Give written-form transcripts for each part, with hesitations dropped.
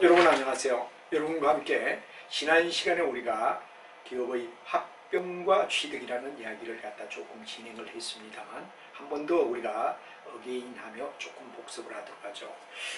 여러분 안녕하세요. 여러분과 함께 지난 시간에 우리가 기업의 합병과 취득이라는 이야기를 갖다 조금 진행을 했습니다만 한 번 더 우리가 어게인하며 조금 복습을 하도록 하죠.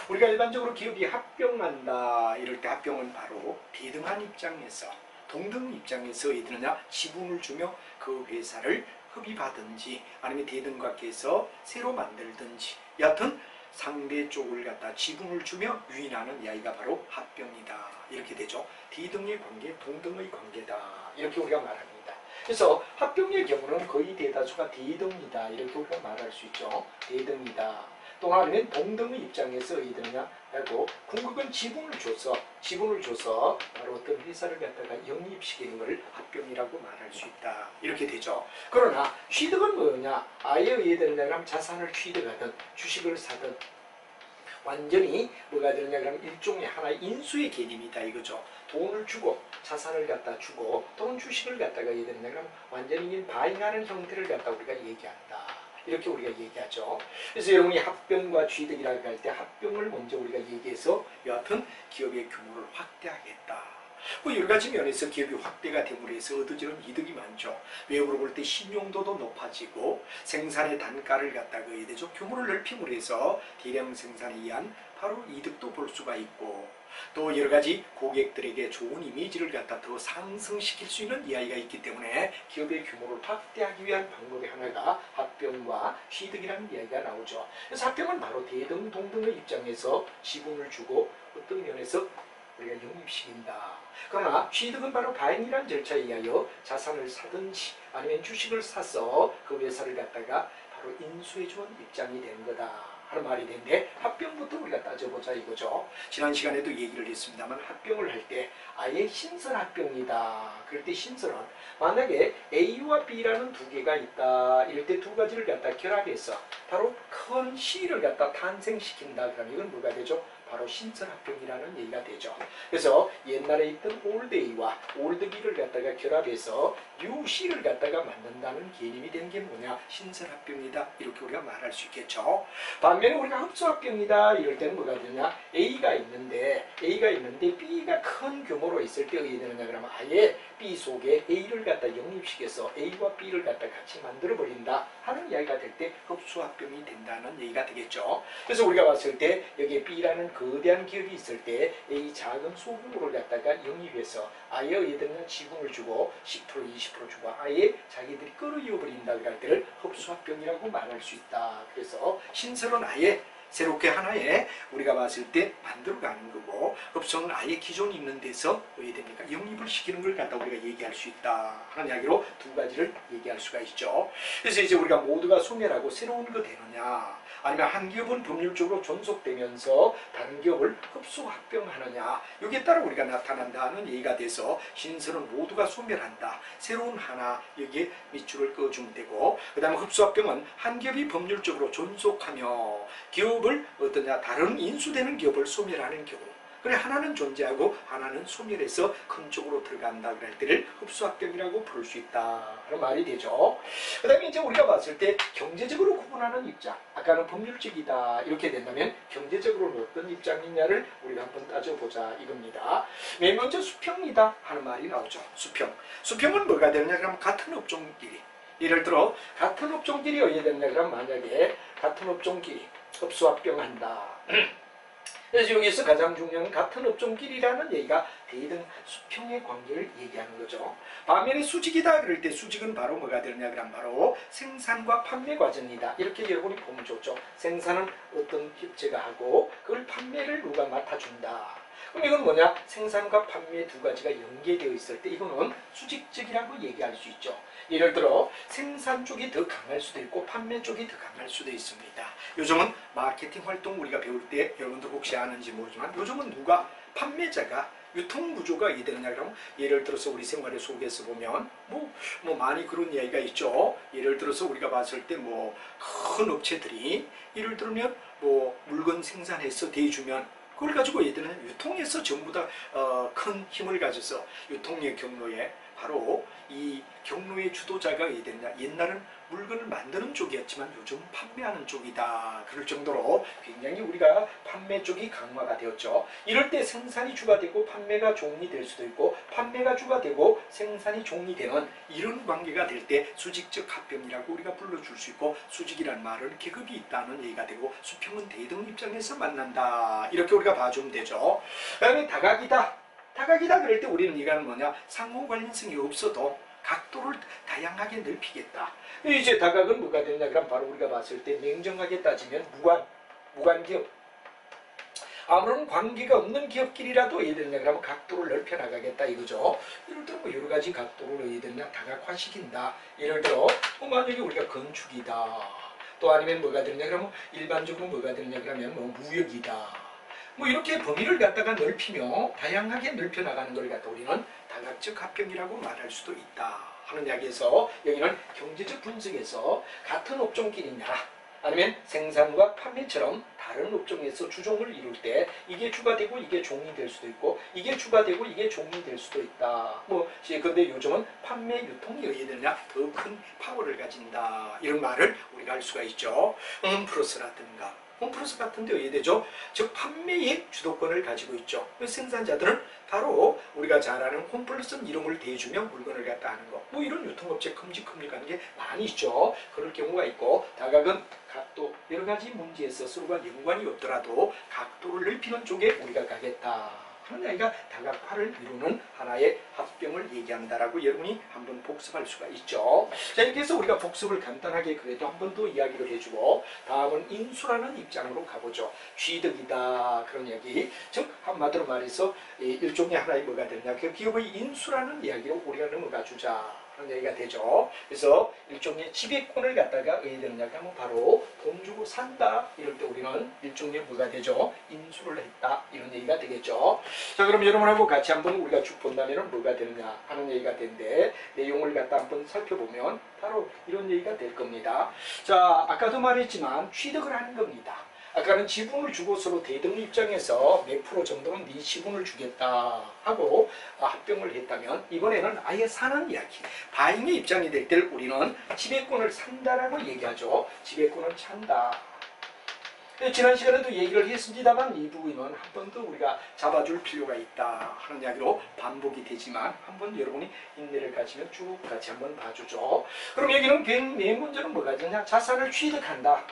우리가 일반적으로 기업이 합병한다 이럴 때 합병은 바로 대등한 입장에서 동등 입장에서 이들은야 지분을 주며 그 회사를 흡입하든지 아니면 대등관계에서 새로 만들든지 여하튼 상대 쪽을 갖다 지분을 주며 유인하는 이야기가 바로 합병이다. 이렇게 되죠. 대등의 관계, 동등의 관계다. 이렇게 우리가 말합니다. 그래서 합병의 경우는 거의 대다수가 대등이다. 이렇게 우리가 말할 수 있죠. 대등이다. 또 하나는 동등의 입장에서 이들은야 하고 궁극은 지분을 줘서 바로 어떤 회사를 갖다가 영입시키는 걸 합병이라고 말할 수 있다. 이렇게 되죠. 그러나 취득은 뭐냐? 아예 얘들은야 그럼 자산을 취득하든 주식을 사든 완전히 뭐가 되느냐 그러면 일종의 하나의 인수의 개념이다 이거죠. 돈을 주고 자산을 갖다 주고 또는 주식을 갖다가 얘들은야 그럼 완전히 바잉하는 형태를 갖다 우리가 얘기한다. 이렇게 우리가 얘기하죠. 그래서 여러분이 합병과 취득이라고 할 때 합병을 먼저 우리가 얘기해서 여하튼 기업의 규모를 확대하겠다. 여러 가지 면에서 기업이 확대가 됨으로 해서 얻어지는 이득이 많죠. 외국으로 볼 때 신용도도 높아지고 생산의 단가를 갖다가 되죠. 규모를 넓힘으로 해서 대량 생산에 의한 바로 이득도 볼 수가 있고 또 여러 가지 고객들에게 좋은 이미지를 갖다 더 상승시킬 수 있는 이야기가 있기 때문에 기업의 규모를 확대하기 위한 방법의 하나가 합병과 취득이라는 이야기가 나오죠. 그래서 합병은 바로 대등 동등의 입장에서 지분을 주고 어떤 면에서 우리가 영입시킨다. 그러나 취득은 바로 바잉이라는 절차에 의하여 자산을 사든지 아니면 주식을 사서 그 회사를 갖다가 바로 인수해주는 입장이 되는 거다 하는 말이 되는데 합병부터 우리가 따져보자 이거죠. 지난 시간에도 얘기를 했습니다만 합병을 할 때 아예 신설합병이다. 그럴 때 신설은 만약에 A와 B라는 두 개가 있다. 이럴 때 두 가지를 갖다 결합해서 바로 큰 C를 갖다 탄생시킨다. 그러면 이건 뭐가 되죠? 바로 신설합병이라는 얘기가 되죠. 그래서 옛날에 있던 올드 A와 올드 B를 갖다가 결합해서 뉴 C를 갖다가 만든다는 개념이 된 게 뭐냐? 신설합병이다. 이렇게 우리가 말할 수 있겠죠. 반면에 우리가 흡수합병이다. 이럴 때는 뭐가 되냐? A가 있는데 B가 큰 규모로 있을 때 어떻게 되느냐 그러면 아예 B 속에 A를 갖다 영입시켜서 A와 B를 갖다 같이 만들어 버린다 하는 이야기가 될 때 흡수합병이 된다는 얘기가 되겠죠. 그래서 우리가 봤을 때 여기에 B라는 거대한 기업이 있을 때 A 작은 소규모를 갖다가 영입해서 아예 얘들은 지분을 주고 10% 20% 주고 아예 자기들이 끌어이어 버린다 할 때를 흡수합병이라고 말할 수 있다. 그래서 신설은 아예 새롭게 하나의 우리가 봤을 때 만들어가는 거고 흡수는 아예 기존 있는 데서 왜 됩니까? 영입을 시키는 걸 갖다 우리가 얘기할 수 있다 하는 이야기로 두 가지를 얘기할 수가 있죠. 그래서 이제 우리가 모두가 소멸하고 새로운 거 되느냐 아니면 한 기업은 법률적으로 존속되면서 다른 기업을 흡수합병하느냐 여기에 따라 우리가 나타난다는 얘기가 돼서 신설은 모두가 소멸한다. 새로운 하나 여기에 밑줄을 그어주면 되고 그 다음에 흡수합병은 한 기업이 법률적으로 존속하며 기업을 어떠냐 다른 인수되는 기업을 소멸하는 경우 그래 하나는 존재하고 하나는 소멸해서 큰 쪽으로 들어간다 그럴 때를 흡수합병이라고 부를 수 있다 하는 말이 되죠. 그 다음에 이제 우리가 봤을 때 경제적으로 구분하는 입장 아까는 법률적이다 이렇게 된다면 경제적으로는 어떤 입장이냐를 우리가 한번 따져보자 이겁니다. 맨 먼저 수평이다 하는 말이 나오죠. 수평은 뭐가 되느냐 그러면 같은 업종끼리 예를 들어 같은 업종끼리 어떻게 되느냐 그러면 만약에 같은 업종끼리 흡수합병한다. 그래서 여기서 가장 중요한 같은 업종끼리라는 얘기가 대등 수평의 관계를 얘기하는 거죠. 반면에 수직이다 그럴 때 수직은 바로 뭐가 되느냐 그러면 바로 생산과 판매 과정이다. 이렇게 여러분이 보면 좋죠. 생산은 어떤 협체가 하고 그걸 판매를 누가 맡아준다. 그럼 이건 뭐냐? 생산과 판매 두 가지가 연계되어 있을 때 이거는 수직적이라고 얘기할 수 있죠. 예를 들어 생산 쪽이 더 강할 수도 있고 판매 쪽이 더 강할 수도 있습니다. 요즘은 마케팅 활동 우리가 배울 때 여러분들 혹시 아는지 모르지만 요즘은 누가 판매자가 유통 구조가 이 되느냐 그러면 예를 들어서 우리 생활의 속에서 보면 뭐 많이 그런 이야기가 있죠. 예를 들어서 우리가 봤을 때 뭐 큰 업체들이 예를 들면 뭐 물건 생산해서 대주면 그걸 가지고 얘들은 유통에서 전부 다 큰 힘을 가져서 유통의 경로에 바로 이 경로의 주도자가 어디 되느냐, 옛날은 물건을 만드는 쪽이었지만 요즘 판매하는 쪽이다. 그럴 정도로 굉장히 우리가 판매 쪽이 강화가 되었죠. 이럴 때 생산이 주가 되고 판매가 종이 될 수도 있고, 판매가 주가 되고 생산이 종이 되는 이런 관계가 될 때 수직적 합병이라고 우리가 불러줄 수 있고, 수직이란 말은 계급이 있다는 얘기가 되고, 수평은 대등 입장에서 만난다. 이렇게 우리가 봐주면 되죠. 그 다음에 다각이다. 다각이다 그럴 때 우리는 이거는 뭐냐, 상호 관련성이 없어도 각도를 다양하게 넓히겠다. 이제 다각은 뭐가 되냐, 그럼 바로 우리가 봤을 때 냉정하게 따지면 무관기업. 아무런 관계가 없는 기업끼리라도 예를 들냐, 그러면 각도를 넓혀 나가겠다 이거죠. 예를 들어 뭐 여러 가지 각도를 예를 들냐 다각화시킨다. 예를 들어 만약에 우리가 건축이다. 또 아니면 뭐가 되냐, 그러면 일반적으로 뭐가 되냐, 그러면 뭐 무역이다. 뭐 이렇게 범위를 갖다가 넓히며 다양하게 넓혀 나가는 걸 갖다 우리는 다각적 합병이라고 말할 수도 있다 하는 이야기에서, 여기는 경제적 분석에서 같은 업종끼리냐 아니면 생산과 판매처럼 다른 업종에서 주종을 이룰 때 이게 주가 되고 이게 종이 될 수도 있고, 이게 주가 되고 이게 종이 될 수도 있다. 뭐 근데 요즘은 판매 유통이 어디에 되느냐, 더 큰 파워를 가진다. 이런 말을 우리가 할 수가 있죠. 홈플러스라든가 홈플러스 같은 데 어디에 되죠? 즉 판매의 주도권을 가지고 있죠. 생산자들은 바로 우리가 잘 아는 홈플러스는 이름을 대주며 물건을 갖다 하는 거, 뭐 이런 유통업체 큼직큼직한 게 많이 있죠. 그럴 경우가 있고, 다각은 각도, 여러 가지 문제에서 서로가 연관이 없더라도 각도를 넓히는 쪽에 우리가 가겠다 하는 이야기가 다각화를 이루는 하나의 합병을 얘기한다라고 여러분이 한번 복습할 수가 있죠. 자, 이렇게 해서 우리가 복습을 간단하게 그래도 한 번 더 이야기를 해주고, 다음은 인수라는 입장으로 가보죠. 취득이다 그런 이야기, 즉 한마디로 말해서 일종의 하나의 뭐가 되느냐, 그 기업의 인수라는 이야기로 우리가 넘어가 주자 그런 얘기가 되죠. 그래서 일종의 지배권을 갖다가 어디 되느냐 하면 바로 돈 주고 산다. 이럴 때 우리는 일종의 뭐가 되죠? 인수를 했다. 이런 얘기가 되겠죠. 자, 그럼 여러분하고 같이 한번 우리가 쭉 본다면 뭐가 되느냐 하는 얘기가 되는데, 내용을 갖다 한번 살펴보면 바로 이런 얘기가 될 겁니다. 자, 아까도 말했지만 취득을 하는 겁니다. 아까는 지분을 주고 서로 대등 입장에서 몇 프로 정도는 네 지분을 주겠다 하고 합병을 했다면, 이번에는 아예 사는 이야기, 바잉의 입장이 될 때 우리는 지배권을 산다라고 얘기하죠. 지배권을 찬다. 지난 시간에도 얘기를 했습니다만 이 부분은 한 번 더 우리가 잡아줄 필요가 있다 하는 이야기로 반복이 되지만, 한번 여러분이 인내를 가지면 쭉 같이 한번 봐주죠. 그럼 여기는 맨 문제는 뭐가 되냐, 자산을 취득한다.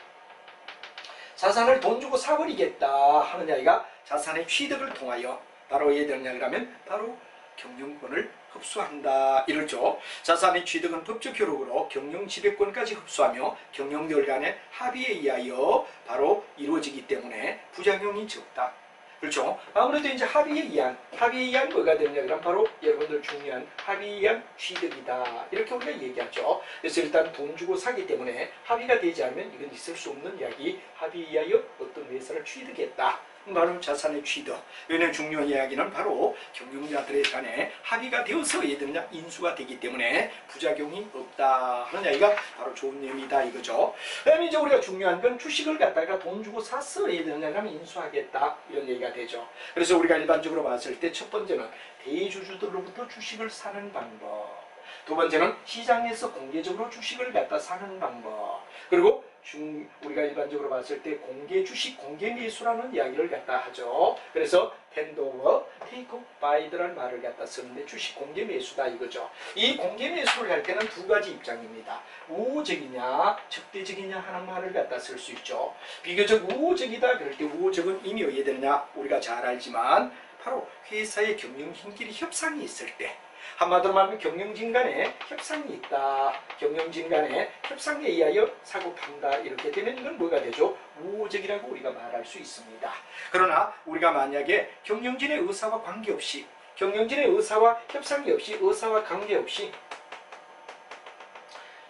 자산을 돈 주고 사버리겠다 하는 이야기가 자산의 취득을 통하여 바로 예를 들냐 그러면 바로 경영권을 흡수한다 이러죠. 자산의 취득은 법적 효력으로 경영 지배권까지 흡수하며 경영들 간의 합의에 의하여 바로 이루어지기 때문에 부작용이 적다. 그렇죠. 아무래도 이제 합의에 의한 뭐가 되느냐 그럼 바로 여러분들 중요한 합의에 의한 취득이다 이렇게 우리가 얘기하죠. 그래서 일단 돈 주고 사기 때문에 합의가 되지 않으면 이건 있을 수 없는 이야기, 합의에 의하여 어떤 회사를 취득했다. 바로 자산의 취득. 여기는 중요한 이야기는 바로 경영자들의 간에 합의가 되어서 예들냐 인수가 되기 때문에 부작용이 없다 하는 이야기가 바로 좋은 의미다 이거죠. 그 다음에 이제 우리가 중요한 건 주식을 갖다가 돈 주고 사서 예들냐 하면 인수하겠다 이런 얘기가 되죠. 그래서 우리가 일반적으로 봤을 때 첫 번째는 대주주들로부터 주식을 사는 방법, 두 번째는 시장에서 공개적으로 주식을 갖다 사는 방법, 그리고 우리가 일반적으로 봤을 때 공개 주식, 공개 매수라는 이야기를 갖다 하죠. 그래서 텐더오버, 테이크 바이드라는 말을 갖다 쓰는데 주식 공개 매수다 이거죠. 이 공개 매수를 할 때는 두 가지 입장입니다. 우호적이냐, 적대적이냐 하는 말을 갖다 쓸 수 있죠. 비교적 우호적이다 그럴 때 우호적은 이미 어디에 되느냐 우리가 잘 알지만 바로 회사의 경영진끼리 협상이 있을 때, 한마디로 말하면 경영진 간에 협상이 있다. 경영진 간에 협상에 의하여 사고 판다. 이렇게 되면 이건 뭐가 되죠? 우호적이라고 우리가 말할 수 있습니다. 그러나 우리가 만약에 경영진의 의사와 관계없이, 경영진의 의사와 협상이 없이, 의사와 관계없이,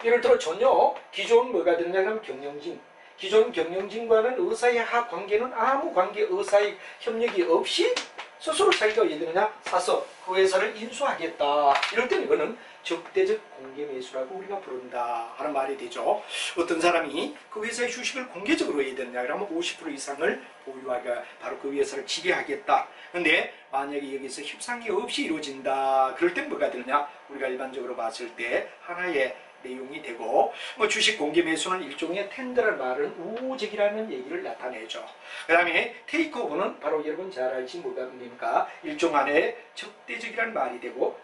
예를 들어 전혀 기존 뭐가 되느냐면 경영진, 기존 경영진과는 의사의 관계는 아무 관계, 의사의 협력이 없이 스스로 자기가 어디 되느냐 사서 그 회사를 인수하겠다. 이럴 때는 이거는 적대적 공개매수라고 우리가 부른다 하는 말이 되죠. 어떤 사람이 그 회사의 주식을 공개적으로 해야 되느냐 그러면 50% 이상을 보유하가 바로 그 회사를 지배하겠다. 근데 만약에 여기서 협상이 없이 이루어진다. 그럴 땐 뭐가 되느냐 우리가 일반적으로 봤을 때 하나의 내용이 되고 뭐 주식 공개 매수는 일종의 텐더라는 말은 우호적이라는 얘기를 나타내죠. 그 다음에 테이크오버는 바로 여러분 잘 알지 뭐가 됩니까? 일종안의 적대적이라는 말이 되고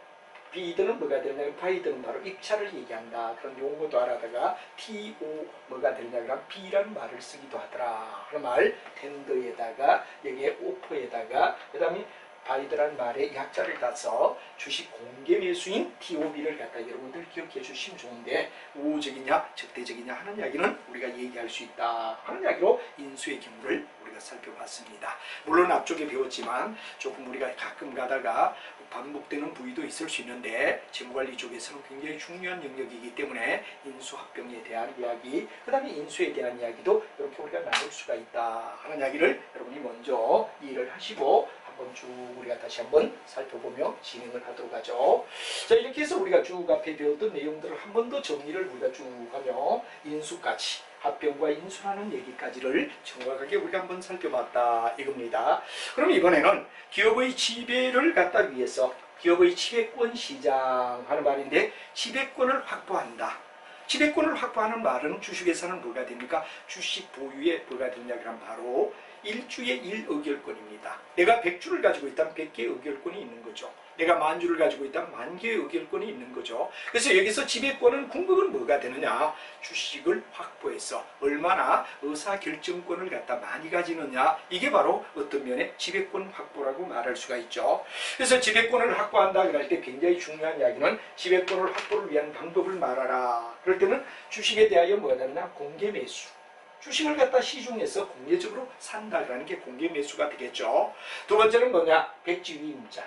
비드는 뭐가 되냐면 바이드는 바로 입찰을 얘기한다. 그런 용어도 알아다가 TO 뭐가 되냐 그럼 B라는 말을 쓰기도 하더라. 그 말 텐더에다가 여기에 오퍼에다가 그 다음에 바이드라는 말의 약자를 따서 주식 공개 매수인 TOB를 갖다 여러분들 기억해 주시면 좋은데 우호적이냐 적대적이냐 하는 이야기는 우리가 얘기할 수 있다 하는 이야기로 인수의 경우를 우리가 살펴봤습니다. 물론 앞쪽에 배웠지만 조금 우리가 가끔 가다가 반복되는 부위도 있을 수 있는데 재무관리 쪽에서는 굉장히 중요한 영역이기 때문에 인수합병에 대한 이야기 그 다음에 인수에 대한 이야기도 이렇게 우리가 나눌 수가 있다 하는 이야기를 여러분이 먼저 이해를 하시고 한번 쭉 우리가 다시 한번 살펴보며 진행을 하도록 하죠. 자 이렇게 해서 우리가 쭉 앞에 배웠던 내용들을 한 번 더 정리를 우리가 쭉 하며 인수까지 합병과 인수라는 얘기까지를 정확하게 우리가 한번 살펴봤다 이겁니다. 그럼 이번에는 기업의 지배를 갖다 위해서 기업의 지배권 시장 하는 말인데 지배권을 확보한다. 지배권을 확보하는 말은 주식회사는 뭐가 됩니까? 주식 보유에 뭐가 되냐 그럼 바로 1주의 1의결권입니다. 내가 100주를 가지고 있다면 100개의 의결권이 있는 거죠. 내가 10,000주를 가지고 있다면 10,000개의 의결권이 있는 거죠. 그래서 여기서 지배권은 궁극은 뭐가 되느냐? 주식을 확보해서 얼마나 의사결정권을 갖다 많이 가지느냐? 이게 바로 어떤 면의 지배권 확보라고 말할 수가 있죠. 그래서 지배권을 확보한다 그럴 때 굉장히 중요한 이야기는 지배권을 확보를 위한 방법을 말하라. 그럴 때는 주식에 대하여 뭐가 되느냐? 공개 매수. 주식을 갖다 시중에서 공개적으로 산다라는 게 공개 매수가 되겠죠. 두 번째는 뭐냐? 백지위임장.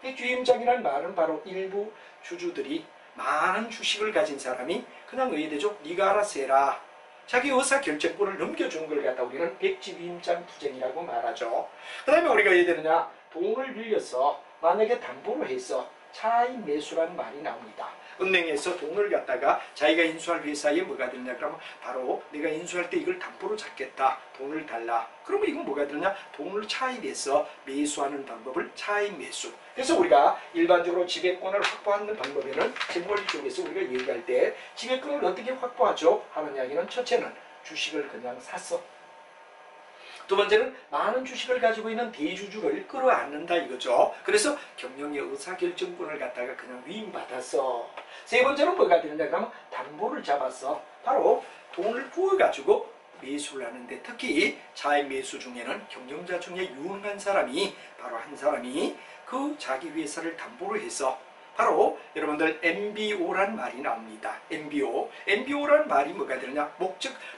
백지위임장이라는 말은 바로 일부 주주들이 많은 주식을 가진 사람이 그냥 의되죠. 네가 알아서 해라. 자기 의사결정권을 넘겨주는 걸 갖다 우리는 백지위임장 투쟁이라고 말하죠. 그 다음에 우리가 해야 되느냐? 돈을 빌려서 만약에 담보로 해서 차익 매수라는 말이 나옵니다. 은행에서 돈을 갖다가 자기가 인수할 회사에 뭐가 되느냐 그러면 바로 내가 인수할 때 이걸 담보로 잡겠다. 돈을 달라. 그러면 이건 뭐가 되느냐? 돈을 차입해서 매수하는 방법을 차입 매수. 그래서 우리가 일반적으로 지배권을 확보하는 방법에는 재무관리 쪽에서 우리가 얘기할 때 지배권을 어떻게 확보하죠? 하는 이야기는 첫째는 주식을 그냥 샀어. 두 번째는 많은 주식을 가지고 있는 대주주를 끌어안는다 이거죠. 그래서 경영의 의사결정권을 갖다가 그냥 위임받았어. 세 번째는 뭐가 되느냐 그러면 담보를 잡아서 바로 돈을 부어가지고 매수를 하는데 특히 차익 매수 중에는 경영자 중에 유능한 사람이 바로 한 사람이 그 자기 회사를 담보로 해서 바로 여러분들 MBO라는 말이 나옵니다. MBO라는 말이 뭐가 되느냐?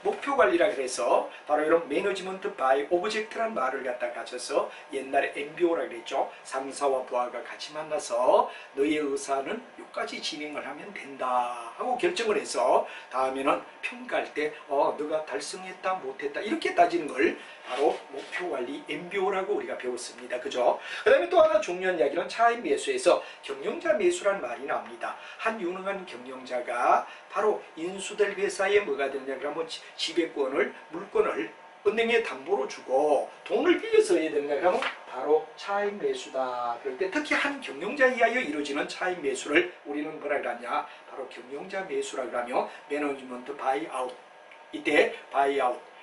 목표 관리라 그래서 바로 이런 매니지먼트 바이 오브젝트라는 말을 갖다 가져서 옛날에 MBO라 그랬죠. 상사와 부하가 같이 만나서 너의 의사는 여기까지 진행을 하면 된다 하고 결정을 해서 다음에는 평가할 때 너가 달성했다 못했다 이렇게 따지는 걸 바로 목표 관리 MBO라고 우리가 배웠습니다. 그죠? 그 다음에 또 하나 중요한 이야기는 차익 매수에서 경영자 매수라는 말이 나옵니다. 한 유능한 경영자가 바로 인수될 회사에 뭐가 되느냐 그러면 지배권을 물건을 은행에 담보로 주고 돈을 빌려서 해야 되느냐 그러면 바로 차익 매수다. 그럴 때 특히 한 경영자에 의하여 이루어지는 차익 매수를 우리는 뭐라 그러냐 바로 경영자 매수라 그러며 매니지먼트 바이아웃. 이때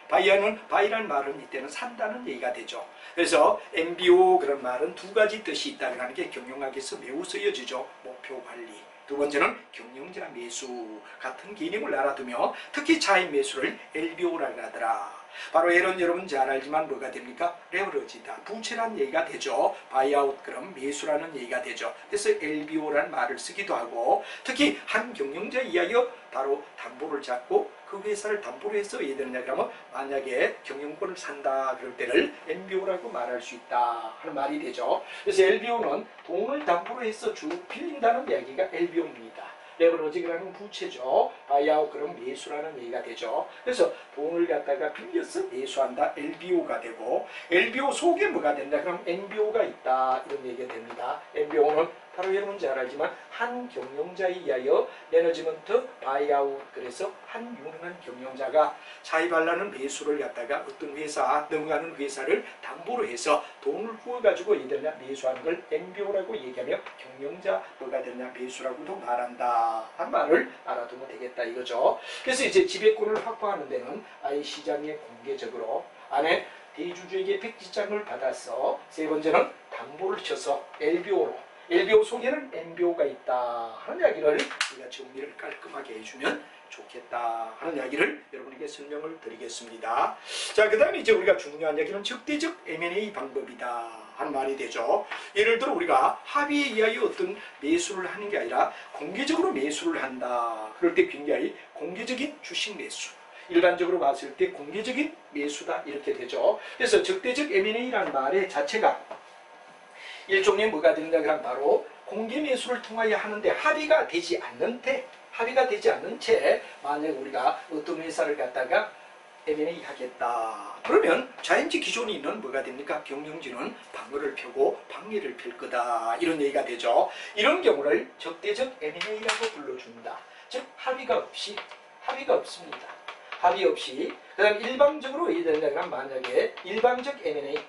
바이라는 말은 이때는 산다는 얘기가 되죠. 그래서 MBO 그런 말은 두 가지 뜻이 있다는 게 경영학에서 매우 쓰여지죠. 목표 관리. 두 번째는 경영자 매수 같은 개념을 알아두며 특히 차익 매수를 LBO라고 하더라. 바로 여러분 잘 알지만 뭐가 됩니까? 레버리지다. 부채라는 얘기가 되죠. 바이아웃 그럼 매수라는 얘기가 되죠. 그래서 LBO라는 말을 쓰기도 하고 특히 한 경영자에 의하여 바로 담보를 잡고 그 회사를 담보로 해서 해야 되느냐 그러면 만약에 경영권을 산다 그럴 때를 MBO라고 말할 수 있다 하는 말이 되죠. 그래서 LBO는 돈을 담보로 해서 쭉 빌린다는 이야기가 LBO입니다. 레버러지라는 부채죠. 바이아웃 그럼 매수라는 얘기가 되죠. 그래서 돈을 갖다가 빌려서 매수한다. LBO가 되고 LBO 속에 뭐가 된다. 그럼 NBO가 있다. 이런 얘기가 됩니다. NBO는 바로 여러분 잘 알지만 한 경영자에 의하여 매니지먼트 바이아웃 그래서 한 유능한 경영자가 자의발라는 매수를 갖다가 어떤 회사 넘어가는 회사를 담보로 해서 돈을 부어가지고 이들냐 매수하는 걸 NBO라고 얘기하며 경영자 뭐가 되냐 매수라고도 말한다 한 말을 알아두면 되겠다 이거죠. 그래서 이제 지배권을 확보하는 데는 아예 시장에 공개적으로 안에 대주주에게 백지장을 받아서 세 번째는 담보를 쳐서 LBO로 LBO 속에는 NBO가 있다 하는 이야기를 우리가 정리를 깔끔하게 해주면 좋겠다 하는 이야기를 여러분에게 설명을 드리겠습니다. 자, 그 다음에 이제 우리가 중요한 이야기는 적대적 M&A 방법이다 하는 말이 되죠. 예를 들어 우리가 합의에 의하여 어떤 매수를 하는 게 아니라 공개적으로 매수를 한다. 그럴 때 굉장히 공개적인 주식 매수. 일반적으로 봤을 때 공개적인 매수다 이렇게 되죠. 그래서 적대적 M&A라는 말의 자체가 일종의 뭐가 되는가 그럼 바로 공개 매수를 통하여 하는데 합의가 되지 않는 채 만약 우리가 어떤 회사를 갖다가 M&A 하겠다. 그러면 자연지 기존에 있는 뭐가 됩니까? 경영진은 방어를 펴고 방해를 펼 거다. 이런 얘기가 되죠. 이런 경우를 적대적 M&A라고 불러준다. 즉 합의가 없습니다. 합의 없이 그 다음 일방적으로 이게 되는가 그럼 만약에 일방적 M&A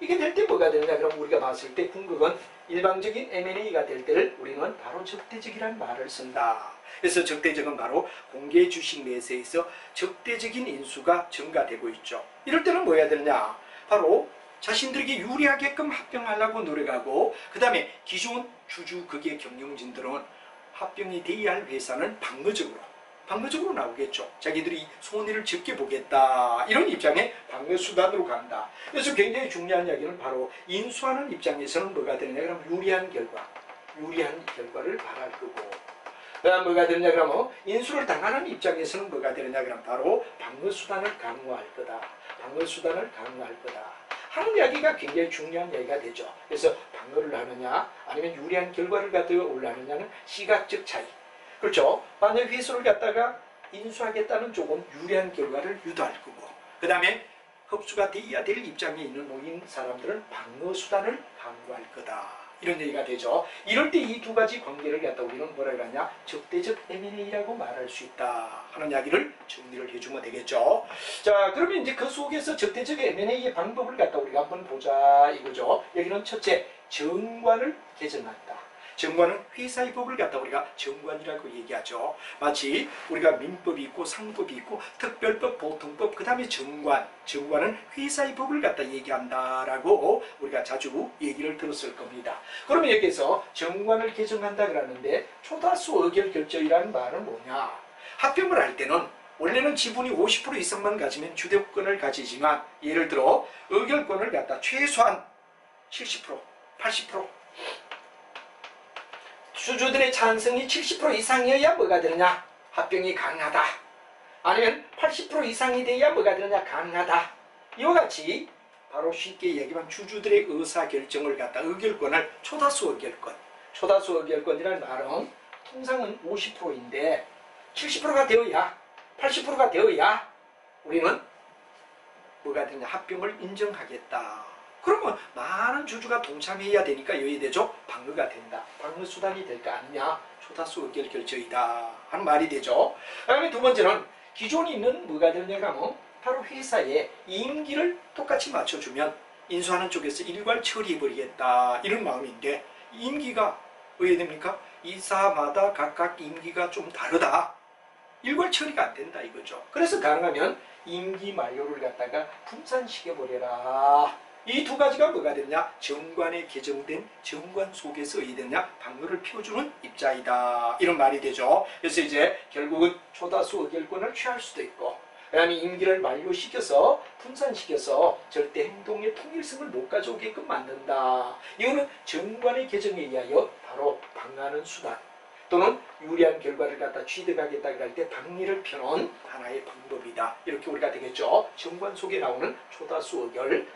이게 될 때 뭐가 되느냐 그럼 우리가 봤을 때 궁극은 일방적인 M&A가 될 때를 우리는 바로 적대적이라는 말을 쓴다. 그래서 적대적은 바로 공개 주식 매수에서 적대적인 인수가 증가되고 있죠. 이럴 때는 뭐 해야 되느냐 바로 자신들에게 유리하게끔 합병하려고 노력하고 그 다음에 기존 주주 극의 경영진들은 합병이 돼야 할 회사는 방어적으로 나오겠죠. 자기들이 손해를 적게 보겠다. 이런 입장에 방어수단으로 간다. 그래서 굉장히 중요한 이야기는 바로 인수하는 입장에서는 뭐가 되느냐 그러면 유리한 결과를 바랄 거고 그다음 뭐가 되느냐 그러면 인수를 당하는 입장에서는 뭐가 되느냐 그러면 바로 방어수단을 강화할 거다. 하는 이야기가 굉장히 중요한 이야기가 되죠. 그래서 방어를 하느냐 아니면 유리한 결과를 가지고 올라가느냐는 시각적 차이. 그렇죠. 만약 회수를 갖다가 인수하겠다는 쪽은 유리한 결과를 유도할 거고 그 다음에 흡수가 돼야 될 입장에 있는 모인 사람들은 방어수단을 강구할 거다. 이런 얘기가 되죠. 이럴 때 이 두 가지 관계를 갖다 우리는 뭐라 그러냐 적대적 M&A라고 말할 수 있다 하는 이야기를 정리를 해주면 되겠죠. 자, 그러면 이제 그 속에서 적대적 M&A의 방법을 갖다 우리가 한번 보자 이거죠. 여기는 첫째 정관을 개정한다. 정관은 회사의 법을 갖다 우리가 정관이라고 얘기하죠. 마치 우리가 민법이 있고 상법이 있고 특별법, 보통법, 그 다음에 정관은 회사의 법을 갖다 얘기한다라고 우리가 자주 얘기를 들었을 겁니다. 그러면 여기서 정관을 개정한다 그러는데 초다수 의결 결정이라는 말은 뭐냐? 합병을 할 때는 원래는 지분이 50% 이상만 가지면 주도권을 가지지만 예를 들어 의결권을 갖다 최소한 70%, 80% 주주들의 찬성이 70% 이상이어야 뭐가 되느냐? 합병이 가능하다. 아니면 80% 이상이 돼야 뭐가 되느냐? 가능하다. 이와 같이 바로 쉽게 얘기하면 주주들의 의사결정을 갖다 의결권을 초다수 의결권이라는 말은 통상은 50%인데 70%가 되어야 80%가 되어야 우리는 뭐가 되느냐? 합병을 인정하겠다. 그러면 많은 주주가 동참해야 되니까 여기 되죠. 방어가 된다. 방어수단이 될 거 아니냐. 초다수 의결 결정이다 하는 말이 되죠. 그 다음에 두 번째는 기존에 있는 뭐가 되느냐가 하면 바로 회사의 임기를 똑같이 맞춰주면 인수하는 쪽에서 일괄 처리해버리겠다 이런 마음인데 임기가 왜 됩니까? 이사마다 각각 임기가 좀 다르다. 일괄 처리가 안 된다 이거죠. 그래서 가능하면 임기 만료를 갖다가 분산시켜버려라. 이 두 가지가 뭐가 됐냐? 정관에 개정된 정관 속에서 이됐냐? 방어를 펴주는 입장이다. 이런 말이 되죠. 그래서 이제 결국은 초다수 의결권을 취할 수도 있고 그 다음에 임기를 만료시켜서 분산시켜서 절대 행동의 통일성을 못 가져오게끔 만든다. 이거는 정관의 개정에 의하여 바로 방어하는 수단 또는 유리한 결과를 갖다 취득하겠다 할 때 방리를 펴는 하나의 방법이다. 이렇게 우리가 되겠죠. 정관 속에 나오는 초다수 의결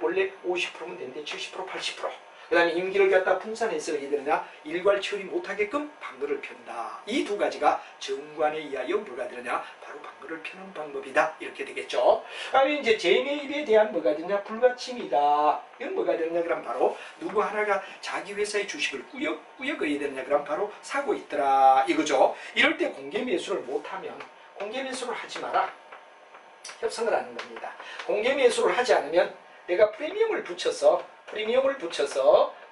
원래 50%면 되는데 70%, 80%. 그 다음에 임기를 갖다 분산해서 얘들이냐 일괄 처리 못하게끔 방거를 편다. 이 두 가지가 정관에 의하여 뭐가 되느냐 바로 방거를 펴는 방법이다. 이렇게 되겠죠. 그다음에 이제 재매입에 대한 뭐가 되느냐 불가침이다. 이건 뭐가 되느냐 그럼 바로 누구 하나가 자기 회사의 주식을 꾸역꾸역 해야 되느냐 그럼 바로 사고 있더라 이거죠. 이럴 때 공개 매수를 못하면 공개 매수를 하지 마라. 협상을 하는 겁니다. 공개 매수를 하지 않으면 내가 프리미엄을 붙여서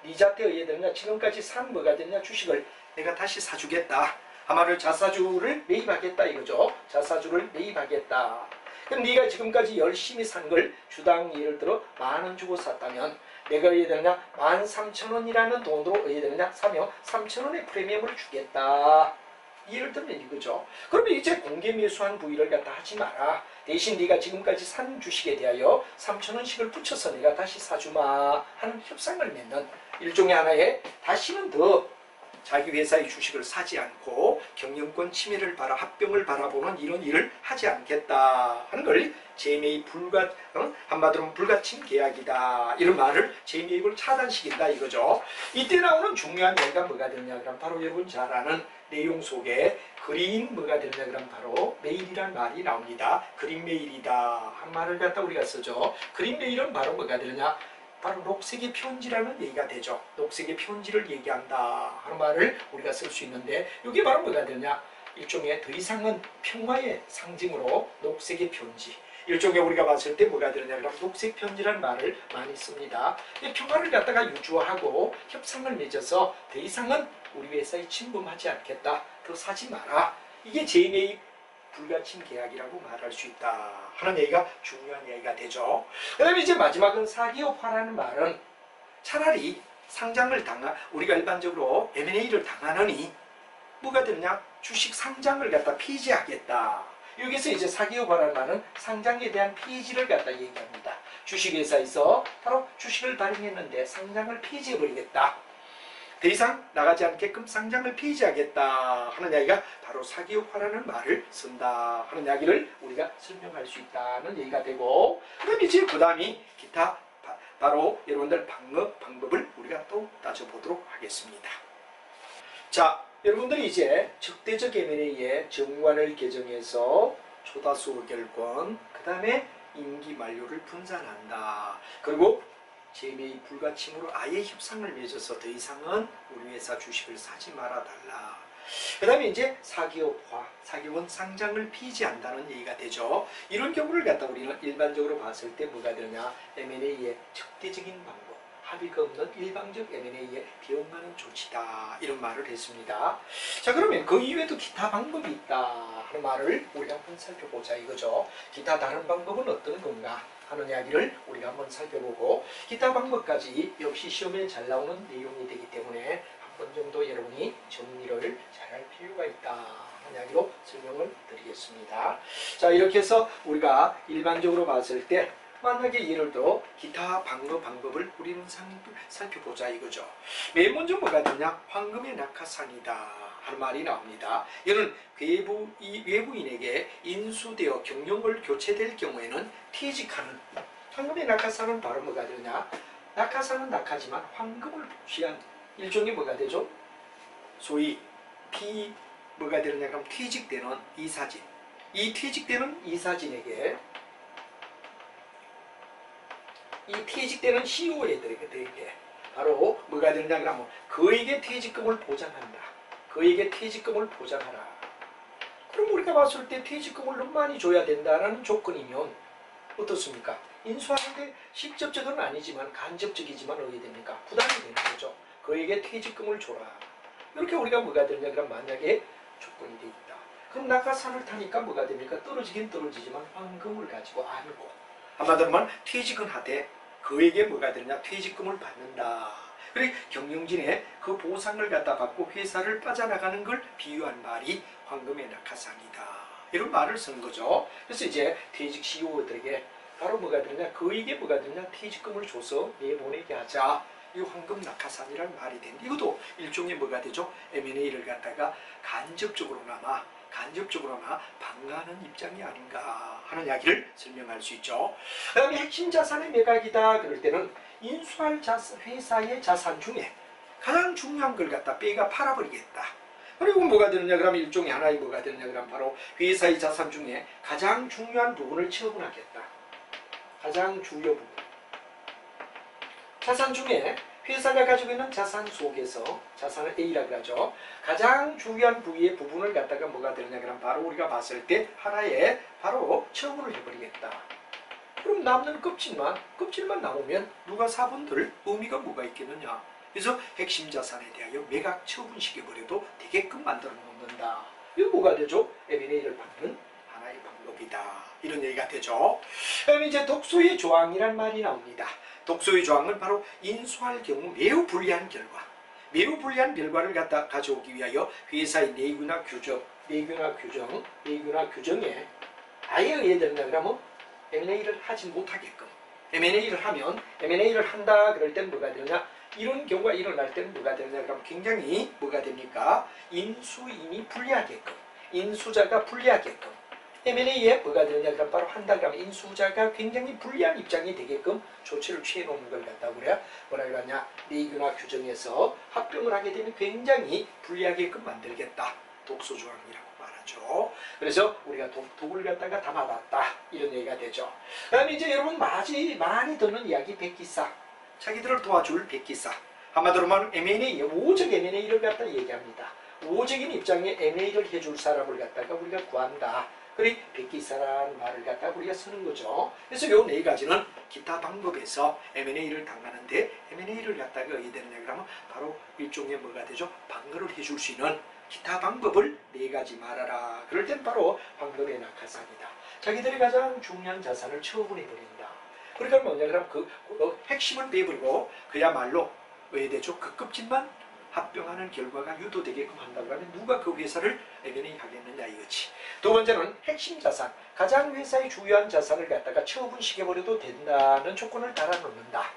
네 자태에 의해 되느냐 지금까지 산 뭐가 되느냐 주식을 내가 다시 사주겠다. 아마를 자사주를 매입하겠다 이거죠. 자사주를 매입하겠다. 그럼 네가 지금까지 열심히 산 걸 주당 예를 들어 10,000원 주고 샀다면 내가 의해 되느냐 13,000원이라는 돈으로 의해 되느냐 사면 3,000원의 프리미엄을 주겠다. 예를 들면 이거죠. 그러면 이제 공개 매수한 부위를 갖다 하지 마라. 대신 네가 지금까지 산 주식에 대하여 3,000원씩을 붙여서 내가 다시 사주마 하는 협상을 맺는 일종의 하나의 다시는 더 자기 회사의 주식을 사지 않고 경영권 침해를 합병을 바라보는 이런 일을 하지 않겠다 하는 걸 재매입 한마디로 불가침 계약이다. 이런 말을 재매입을 차단시킨다 이거죠. 이때 나오는 중요한 얘기가 뭐가 되느냐 그럼 바로 여러분 잘 아는 내용 속에 그린 뭐가 되느냐 그럼 바로 메일이란 말이 나옵니다. 그린 메일이다 한 말을 갖다 우리가 쓰죠. 그린 메일은 바로 뭐가 되느냐 바로 녹색의 편지라는 얘기가 되죠. 녹색의 편지를 얘기한다 하는 말을 우리가 쓸 수 있는데 이게 바로 뭐가 되느냐 일종의 더 이상은 평화의 상징으로 녹색의 편지 일종의 우리가 봤을 때 뭐가 되느냐 그럼 녹색 편지라는 말을 많이 씁니다. 이 평화를 갖다가 유주하고 협상을 맺어서 더 이상은 우리 회사에 침범하지 않겠다. 더 사지 마라. 이게 재매입 불가침 계약이라고 말할 수 있다 하는 얘기가 중요한 얘기가 되죠. 그 다음에 이제 마지막은 사기업화라는 말은 차라리 상장을 우리가 일반적으로 M&A를 당하느니 뭐가 되느냐 주식 상장을 갖다 폐지하겠다. 여기서 이제 사기업화라는 말은 상장에 대한 폐지를 갖다 얘기합니다. 주식회사에서 바로 주식을 발행했는데 상장을 폐지해버리겠다. 더 이상 나가지 않게끔 상장을 폐지하겠다 하는 이야기가 바로 사기업화라는 말을 쓴다 하는 이야기를 우리가 설명할 수 있다는 얘기가 되고 그럼 이제 그 다음이 기타 바로 여러분들 방법을 우리가 또 따져보도록 하겠습니다. 자 여러분들이 이제 적대적 M&A의 정관을 개정해서 초다수 의결권 그 다음에 임기 만료를 분산한다. 그리고 재매입 불가침으로 아예 협상을 맺어서 더 이상은 우리 회사 주식을 사지 말아달라. 그 다음에 이제 사기업화, 사기업은 상장을 폐지한다는 얘기가 되죠. 이런 경우를 갖다 우리는 일반적으로 봤을 때 뭐가 되느냐 M&A의 적대적인 방법, 합의가 없는 일방적 M&A에 비용하는 조치다 이런 말을 했습니다. 자 그러면 그 이외에도 기타 방법이 있다 하는 말을 우리가 한번 살펴보자 이거죠. 기타 다른 방법은 어떤 건가 하는 이야기를 우리가 한번 살펴보고 기타 방법까지 역시 시험에 잘 나오는 내용이 되기 때문에 한 번 정도 여러분이 정리를 잘할 필요가 있다 하는 이야기로 설명을 드리겠습니다. 자 이렇게 해서 우리가 일반적으로 봤을 때 만약에 예를 들어 기타 방법을 우리는 살펴보자 이거죠. 맨 먼저 뭐가 되냐 황금의 낙하산이다 하는 말이 나옵니다. 이는 외부인에게 인수되어 경영을 교체될 경우에는 퇴직하는 황금의 낙하산은 바로 뭐가 되냐 낙하산은 낙하지만 황금을 취한 일종의 뭐가 되죠? 소위 뭐가 되느냐 그럼 퇴직되는 이사진 이 퇴직되는 이사진에게 이 퇴직되는 CEO에게 바로 뭐가 되느냐 그러면 그에게 퇴직금을 보장한다. 그에게 퇴직금을 보장하라. 그럼 우리가 봤을 때 퇴직금을 너무 많이 줘야 된다는 조건이면 어떻습니까? 인수하는데 직접적은 아니지만 간접적이지만 어떻게 됩니까? 부담이 되는 거죠. 그에게 퇴직금을 줘라. 이렇게 우리가 뭐가 되느냐 그럼 만약에 조건이 돼 있다. 그럼 낙하산을 타니까 뭐가 됩니까? 떨어지긴 떨어지지만 황금을 가지고 알고 한마디로 말하면 퇴직은 하되 그에게 뭐가 되느냐 퇴직금을 받는다. 그리고 경영진의 그 보상을 갖다 받고 회사를 빠져나가는 걸 비유한 말이 황금의 낙하산이다. 이런 말을 쓰는 거죠. 그래서 이제 퇴직 CEO들에게 바로 뭐가 되느냐 그에게 뭐가 되느냐 퇴직금을 줘서 내보내게 하자. 이 황금 낙하산이라는 말이 되는데 이것도 일종의 뭐가 되죠? M&A를 갖다가 간접적으로나마 간접적으로나 방어하는 입장이 아닌가 하는 이야기를 설명할 수 있죠. 그 다음에 핵심 자산의 매각이다 그럴 때는 인수할 회사의 자산 중에 가장 중요한 걸 갖다 빼가 팔아버리겠다. 그리고 뭐가 되느냐 그러면 일종의 하나의 뭐가 되느냐 그러면 바로 회사의 자산 중에 가장 중요한 부분을 처분하겠다. 가장 중요 부분. 자산 중에 회사가 가지고 있는 자산 속에서 자산을 A라고 하죠. 가장 중요한 부위의 부분을 갖다가 뭐가 되느냐 그러면 바로 우리가 봤을 때 하나의 바로 처분을 해버리겠다. 그럼 남는 껍질만 남으면 누가 사본들 의미가 뭐가 있겠느냐. 그래서 핵심 자산에 대하여 매각 처분시켜버려도 되게끔 만들어 놓는다. 이거 뭐가 되죠? M&A를 받는 하나의 방법이다. 이런 얘기가 되죠. 그다음에 이제 독소의 조항이란 말이 나옵니다. 독소의 조항은 바로 인수할 경우 매우 불리한 결과를 갖다 가져오기 위하여 회사의 내규나 규정에 아예 예를 들면 그러면 M&A를 하지 못하게끔 M&A를 하면 M&A를 한다 그럴 땐 뭐가 되느냐 이런 경우가 일어날 때는 뭐가 되느냐 그러면 굉장히 뭐가 됩니까? 인수인이 불리하게끔 인수자가 불리하게끔 M&A에 뭐가 되느냐 그럼 바로 한다 그러면 인수자가 굉장히 불리한 입장이 되게끔 조치를 취해 놓는 걸 갖다 그래야 뭐라 그러냐 내규나 규정에서 합병을 하게 되면 굉장히 불리하게끔 만들겠다. 독소조항이라고 말하죠. 그래서 우리가 독을 갖다가 담아놨다 이런 얘기가 되죠. 그다음에 이제 여러분 많이 듣는 이야기 백기사 자기들을 도와줄 백기사 한마디로 말하면 M&A 우호적 M&A를 갖다 얘기합니다. 우호적인 입장에 M&A를 해줄 사람을 갖다가 우리가 구한다. 그리 백기사라는 말을 갖다가 우리가 쓰는 거죠. 그래서 요 네 가지는 기타 방법에서 M&A를 당하는데 M&A를 갖다가 어디 되느냐 그러면 바로 일종의 뭐가 되죠? 방어를 해줄 수 있는 기타 방법을 네 가지 말하라. 그럴 땐 바로 황금의 낙하산이다. 자기들이 가장 중요한 자산을 처분해버린다. 그러니까 뭐냐 그러면 그 핵심을 빼버리고 그야말로 왜 되죠? 그 껍질만 합병하는 결과가 유도되게끔 한다고 하면 누가 그 회사를 M&A 하겠느냐 이거지. 두 번째는 핵심 자산, 가장 회사의 주요한 자산을 갖다가 처분시켜버려도 된다는 조건을 달아놓는다.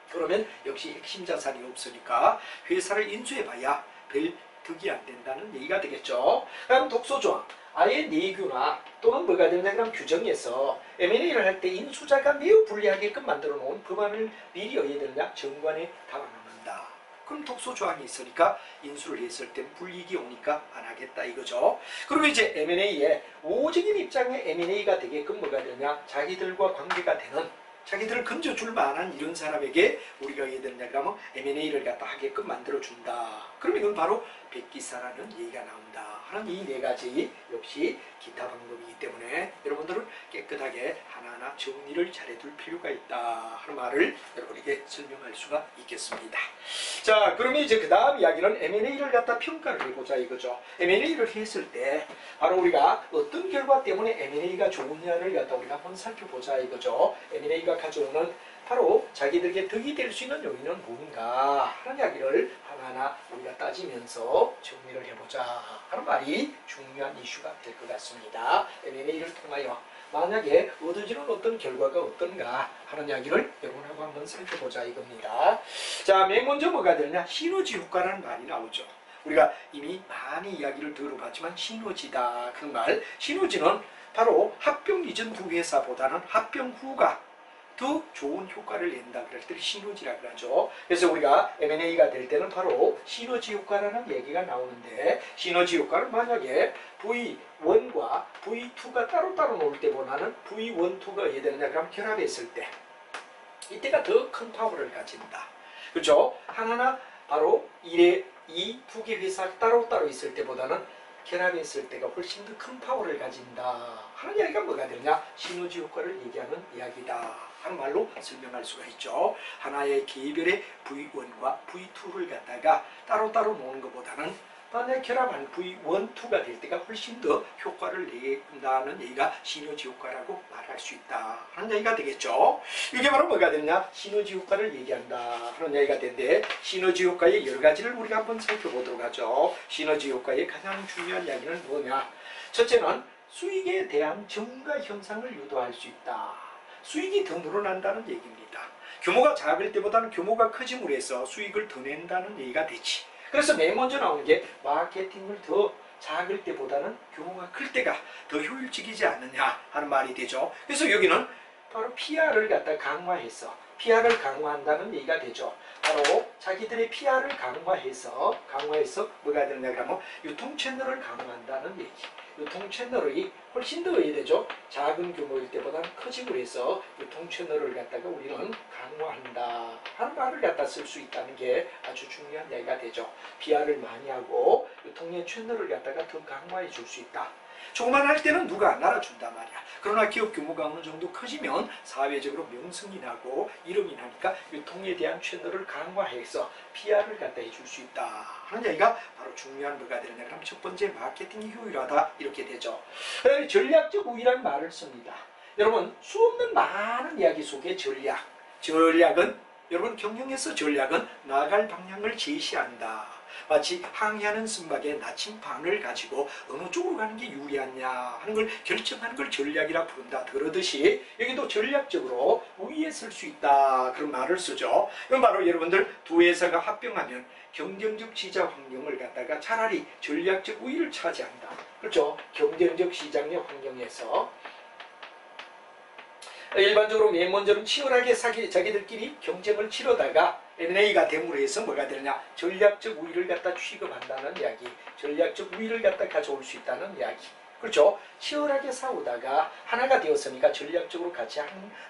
그러면 역시 핵심 자산이 없으니까 회사를 인수해봐야 별 득이 안 된다는 얘기가 되겠죠. 그럼 독소조항, 아예 내규나 또는 뭐가 되느냐 그럼 규정에서 M&A를 할 때 인수자가 매우 불리하게끔 만들어 놓은 법안을 미리 어디에 되느냐 정관에 담아놓는다. 그럼 독소조항이 있으니까 인수를 했을 땐 불이익이 오니까 안 하겠다 이거죠. 그리고 이제 M&A에 우호적인 입장의 M&A가 되게끔 뭐가 되느냐 자기들과 관계가 되는 자기들을 건져줄 만한 이런 사람에게 우리가 어디에 되느냐 그러면 M&A를 갖다 하게끔 만들어준다. 그럼 이건 바로 백기사라는 얘기가 나온다 하는 이 네 가지 역시 기타 방법이기 때문에 여러분들은 깨끗하게 하나하나 정리를 잘해둘 필요가 있다 하는 말을 여러분에게 설명할 수가 있겠습니다. 자, 그러면 이제 그 다음 이야기는 M&A를 갖다 평가를 해보자 이거죠. M&A를 했을 때 바로 우리가 어떤 결과 때문에 M&A가 좋으냐를 갖다 우리가 한번 살펴보자 이거죠. M&A가 가져오는 바로 자기들에게 덕이 될 수 있는 요인은 뭔가 하는 이야기를 하나하나 우리가 따지면서 정리를 해보자 하는 말이 중요한 이슈가 될 것 같습니다. M&A를 통하여 만약에 얻어지는 어떤 결과가 어떤가 하는 이야기를 여러분하고 한번 살펴보자 이겁니다. 자, 맨 먼저 뭐가 되느냐 시너지 효과라는 말이 나오죠. 우리가 이미 많이 이야기를 들어봤지만 시너지다 그 말, 시너지는 바로 합병 이전 두 회사보다는 합병 후가 더 좋은 효과를 낸다 그럴 때 시너지라고 하죠. 그래서 우리가 M&A가 될 때는 바로 시너지 효과라는 얘기가 나오는데 시너지 효과는 만약에 V1과 V2가 따로따로 놓을 때보다는 V1, 2가 어디에 되느냐 그러면 결합했을 때 이때가 더 큰 파워를 가진다. 그렇죠? 하나나 바로 이 두 개 회사 따로따로 있을 때보다는 결합했을 때가 훨씬 더 큰 파워를 가진다 하는 이야기가 뭐가 되느냐 시너지 효과를 얘기하는 이야기다 하는 말로 설명할 수가 있죠. 하나의 개별의 V1과 V2를 갖다가 따로따로 놓는 것보다는 만약 결합한 V1, 2가 될 때가 훨씬 더 효과를 낸다는 얘기가 시너지 효과라고 말할 수 있다 하는 얘기가 되겠죠. 이게 바로 뭐가 되느냐 시너지 효과를 얘기한다 하는 얘기가 되는데 시너지 효과의 여러 가지를 우리가 한번 살펴보도록 하죠. 시너지 효과의 가장 중요한 이야기는 뭐냐 첫째는 수익에 대한 증가 현상을 유도할 수 있다. 수익이 더 늘어난다는 얘기입니다. 규모가 작을 때보다는 규모가 커짐으로 해서 수익을 더 낸다는 얘기가 되지. 그래서 맨 먼저 나오는 게 마케팅을 더 작을 때보다는 규모가 클 때가 더 효율적이지 않느냐 하는 말이 되죠. 그래서 여기는 바로 PR을 갖다 강화해서 PR을 강화한다는 얘기가 되죠. 바로 자기들의 PR을 강화해서 뭐가 되느냐 그러면 유통 채널을 강화한다는 얘기. 유통 채널이 훨씬 더 되죠. 작은 규모일 때보다는 커지고 해서 유통 채널을 갖다가 우리는 강화한다 하는 말을 갖다 쓸 수 있다는 게 아주 중요한 얘기가 되죠. PR을 많이 하고 유통의 채널을 갖다가 더 강화해 줄 수 있다. 조그만할 때는 누가 안 알아준단 말이야. 그러나 기업 규모가 어느 정도 커지면 사회적으로 명성이 나고 이름이 나니까 유통에 대한 채널을 강화해서 PR을 갖다 해줄 수 있다 하는 얘기가 바로 중요한 뭐가 되느냐 그러면 첫 번째 마케팅이 효율하다 이렇게 되죠. 그다음에 전략적 우위라는 말을 씁니다. 여러분 수없는 많은 이야기 속에 전략은 여러분 경영에서 전략은 나아갈 방향을 제시한다. 마치 항해하는 선박의 나침반을 가지고 어느 쪽으로 가는 게 유리하냐 하는 걸 결정하는 걸 전략이라 부른다. 그러듯이 여기도 전략적으로 우위에 설 수 있다 그런 말을 쓰죠. 이건 바로 여러분들 두 회사가 합병하면 경쟁적 시장 환경을 갖다가 차라리 전략적 우위를 차지한다. 그렇죠? 경쟁적 시장의 환경에서 일반적으로 맨 먼저는 치열하게 자기들끼리 경쟁을 치르다가 M&A가 됨으로 해서 뭐가 되느냐 전략적 우위를 갖다 취급한다는 이야기, 전략적 우위를 갖다 가져올 수 있다는 이야기. 그렇죠? 치열하게 싸우다가 하나가 되었으니까 전략적으로 같이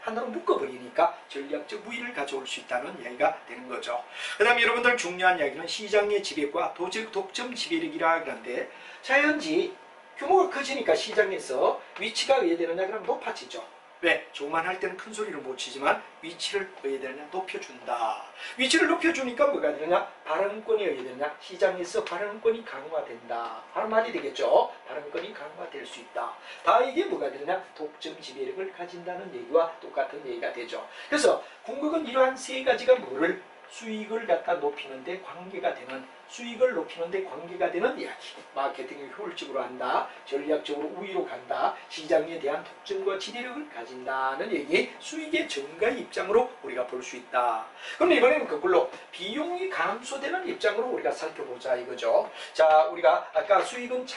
하나로 묶어버리니까 전략적 우위를 가져올 수 있다는 이야기가 되는 거죠. 그 다음에 여러분들 중요한 이야기는 시장의 지배과 독점 지배력이라 그러는데 자연지 규모가 커지니까 시장에서 위치가 왜 되느냐 그러면 높아지죠. 왜? 조그만할 때는 큰 소리를 못 치지만 위치를 어디에 되느냐 높여준다. 위치를 높여주니까 뭐가 되느냐 발언권이 어디에 되느냐 시장에서 발언권이 강화된다 하는 말이 되겠죠. 발언권이 강화될 수 있다. 다 이게 뭐가 되느냐 독점 지배력을 가진다는 얘기와 똑같은 얘기가 되죠. 그래서 궁극은 이러한 세 가지가 뭐를 수익을 갖다 높이는 데 관계가 되는 수익을 높이는 데 관계가 되는 이야기. 마케팅을 효율적으로 한다. 전략적으로 우위로 간다. 시장에 대한 독점과 지배력을 가진다는 얘기. 수익의 증가 입장으로 우리가 볼 수 있다. 그럼 이번에는 거꾸로 비용이 감소되는 입장으로 우리가 살펴보자 이거죠. 자, 우리가 아까 수익은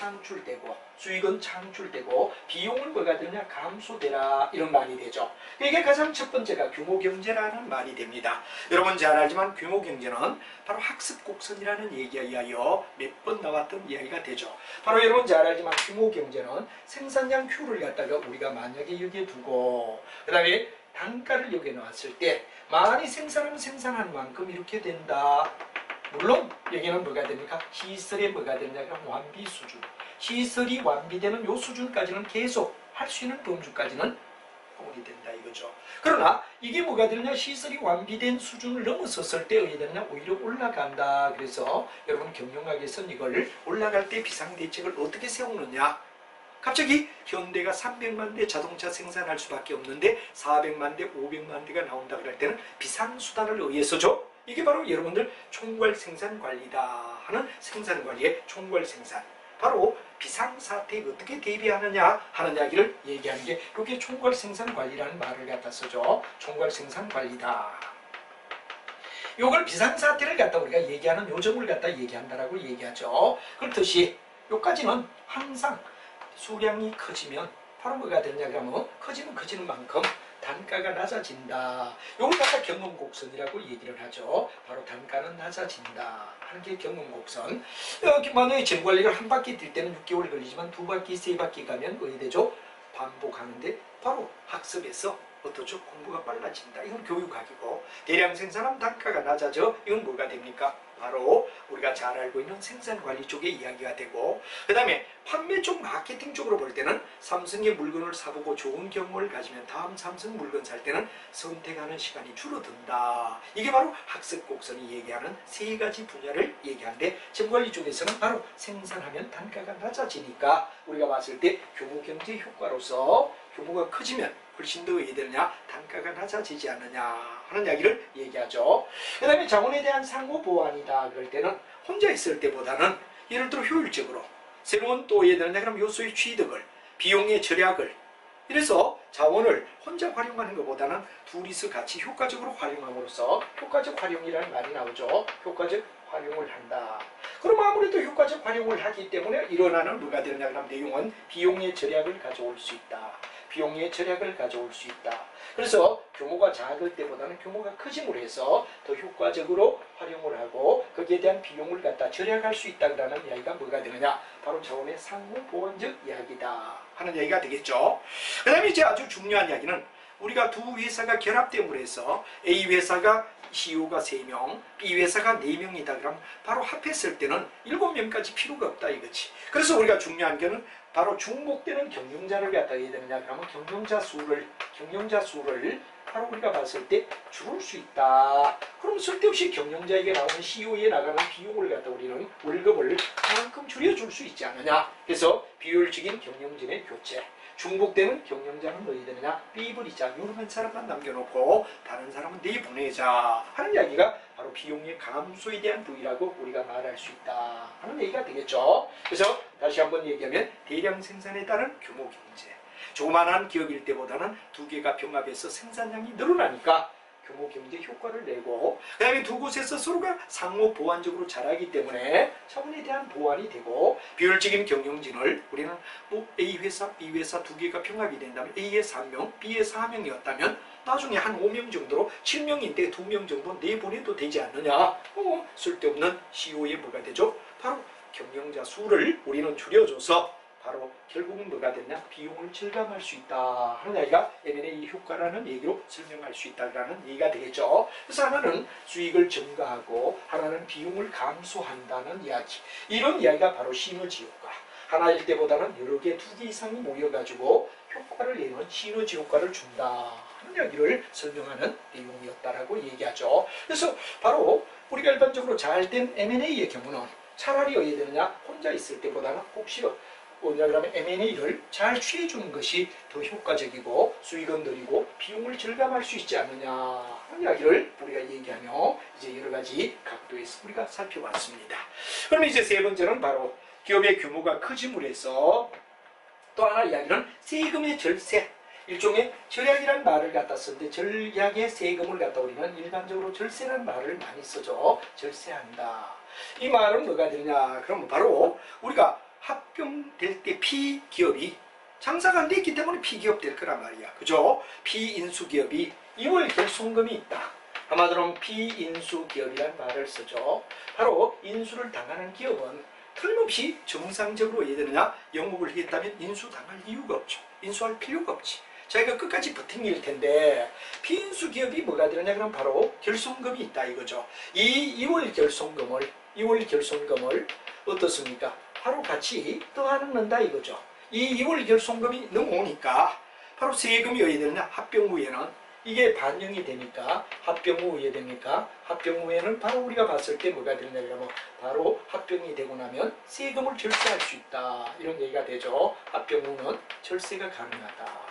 창출되고 비용은 뭐가 되느냐 감소되라 이런 말이 되죠. 이게 가장 첫 번째가 규모경제라는 말이 됩니다. 여러분 잘 알지만 규모경제는 바로 학습곡선이라는 얘기에 의하여 몇 번 나왔던 이야기가 되죠. 바로 여러분 잘 알지만 규모경제는 생산량 Q를 갖다가 우리가 만약에 여기에 두고 그 다음에 단가를 여기에 놓았을 때 많이 생산하면 생산한 만큼 이렇게 된다. 물론 여기는 뭐가 됩니까? 시설에 뭐가 되느냐 그럼 완비 수준. 시설이 완비되는 요 수준까지는 계속 할 수 있는 범주까지는 공이 된다 이거죠. 그러나 이게 뭐가 되느냐 시설이 완비된 수준을 넘어섰을 때 어떻게 되느냐 오히려 올라간다. 그래서 여러분 경영학에서는 이걸 올라갈 때 비상대책을 어떻게 세우느냐. 갑자기 현대가 300만 대 자동차 생산할 수밖에 없는데 400만 대, 500만 대가 나온다 그럴 때는 비상수단을 의해서죠. 이게 바로 여러분들 총괄생산관리다 하는 생산관리의 총괄생산. 바로 비상사태에 어떻게 대비하느냐 하는 이야기를 얘기하는 게 그게 총괄생산관리라는 말을 갖다 쓰죠. 총괄생산관리다. 요걸 비상사태를 갖다 우리가 얘기하는 요점을 갖다 얘기한다라고 얘기하죠. 그렇듯이 요까지는 항상 수량이 커지면 바로 뭐가 되느냐 그러면 커지는 만큼 단가가 낮아진다. 요걸 갖다 경험곡선이라고 얘기를 하죠. 바로 단가는 낮아진다 하는 게 경험곡선. 만약에 정관리를 한 바퀴 뛸 때는 6개월이 걸리지만 두 바퀴, 세 바퀴 가면 어디 되죠? 반복하는데 바로 학습에서 어떠죠? 공부가 빨라진다. 이건 교육학이고 대량 생산하면 단가가 낮아져. 이건 뭐가 됩니까? 바로 우리가 잘 알고 있는 생산관리 쪽의 이야기가 되고 그 다음에 판매 쪽 마케팅 쪽으로 볼 때는 삼성의 물건을 사보고 좋은 경험을 가지면 다음 삼성 물건 살 때는 선택하는 시간이 줄어든다. 이게 바로 학습곡선이 얘기하는 세 가지 분야를 얘기하는데 정관리 쪽에서는 바로 생산하면 단가가 낮아지니까 우리가 봤을 때 규모경제 효과로서 규모가 커지면 훨씬 더 어떻게 되느냐 단가가 낮아지지 않느냐 하는 이야기를 얘기하죠. 그 다음에 자본에 대한 상호 보완이다 그럴 때는 혼자 있을 때보다는 예를 들어 효율적으로 새로운 또 어떻게 되느냐 그럼 요소의 취득을 비용의 절약을 이래서 자원을 혼자 활용하는 것보다는 둘이서 같이 효과적으로 활용함으로써 효과적 활용이라는 말이 나오죠. 효과적 활용을 한다. 그럼 아무래도 효과적 활용을 하기 때문에 일어나는 뭐가 되느냐 그러면 내용은 비용의 절약을 가져올 수 있다. 비용의 절약을 가져올 수 있다. 그래서 규모가 작을 때보다는 규모가 커짐으로 해서 더 효과적으로 활용을 하고 거기에 대한 비용을 갖다 절약할 수 있다라는 이야기가 뭐가 되느냐? 바로 자원의 상호 보완적 이야기다 하는 이야기가 되겠죠. 그 다음에 이제 아주 중요한 이야기는 우리가 두 회사가 결합됨으로 해서 A 회사가 CEO가 3명, B 회사가 4명이다 그러면 바로 합했을 때는 7명까지 필요가 없다 이거지. 그래서 우리가 중요한 게는 바로 중복되는 경영자를 갖다 해야 되느냐 그러면 경영자 수를 바로 우리가 봤을 때 줄일 수 있다. 그럼 쓸데없이 경영자에게 나오는 CEO에 나가는 비용을 갖다 우리는 월급을 그만큼 줄여줄 수 있지 않느냐. 그래서 비효율적인 경영진의 교체. 중복되는 경영자는 어디 되느냐? B버리자. 요런 사람만 남겨놓고 다른 사람은 내보내자 하는 이야기가 바로 비용의 감소에 대한 부위라고 우리가 말할 수 있다 하는 얘기가 되겠죠. 그래서 다시 한번 얘기하면 대량 생산에 따른 규모 경제. 조그만한 기업일 때보다는 두 개가 병합해서 생산량이 늘어나니까 규모 경제 효과를 내고 그 다음에 두 곳에서 서로가 상호 보완적으로 자라기 때문에 자원에 대한 보완이 되고 비효율적인 경영진을 우리는 뭐 A 회사, B 회사 두 개가 병합이 된다면 A에 3명, B에 4명이었다면 나중에 한 5명 정도로 7명인데 2명 정도 내보내도 되지 않느냐. 쓸데없는 CEO의 뭐가 되죠? 바로 경영자 수를 우리는 줄여줘서 바로 결국은 뭐가 됐냐? 비용을 절감할 수 있다 하는 이야기가 M&A 효과라는 얘기로 설명할 수 있다는 얘기가 되겠죠. 그래서 하나는 수익을 증가하고 하나는 비용을 감소한다는 이야기. 이런 이야기가 바로 시너지 효과. 하나일 때보다는 여러 개, 2개 이상이 모여가지고 효과를 내는 시너지 효과를 준다 하는 이야기를 설명하는 내용이었다라고 얘기하죠. 그래서 바로 우리가 일반적으로 잘된 M&A의 경우는 차라리 어디 되느냐? 혼자 있을 때보다는 혹시 뭐냐 그러면 M&A를 잘 취해주는 것이 더 효과적이고 수익은 늘리고 비용을 절감할 수 있지 않느냐 하는 이야기를 우리가 얘기하며 이제 여러 가지 각도에서 우리가 살펴봤습니다. 그러면 이제 세 번째는 바로 기업의 규모가 커짐으로 해서 또 하나 이야기는 세금의 절세. 일종의 절약이라는 말을 갖다 쓰는데 절약의 세금을 갖다 우리는 일반적으로 절세라는 말을 많이 쓰죠. 절세한다. 이 말은 뭐가 되느냐 그러면 바로 우리가 합병될 때 P기업이 장사가 안 됐기 때문에 P기업 될 거란 말이야. 그죠? P인수기업이 2월 결손금이 있다. 한마디로 P인수기업이라는 말을 쓰죠. 바로 인수를 당하는 기업은 틀림없이 정상적으로 해야 되느냐? 영업을 하겠다면 인수당할 이유가 없죠. 인수할 필요가 없지. 자기가 끝까지 버틴 일 텐데 P인수기업이 뭐가 되느냐 그럼 바로 결손금이 있다 이거죠. 이 2월 결손금을 어떻습니까? 바로 같이 더하는다 이거죠. 이 2월 결손금이 넘어오니까 바로 세금이 어디 되느냐? 합병 후에는 이게 반영이 되니까 합병 후에 됩니까? 합병 후에는 바로 우리가 봤을 때 뭐가 되느냐 그러면 바로 합병이 되고 나면 세금을 절세할 수 있다 이런 얘기가 되죠. 합병 후는 절세가 가능하다.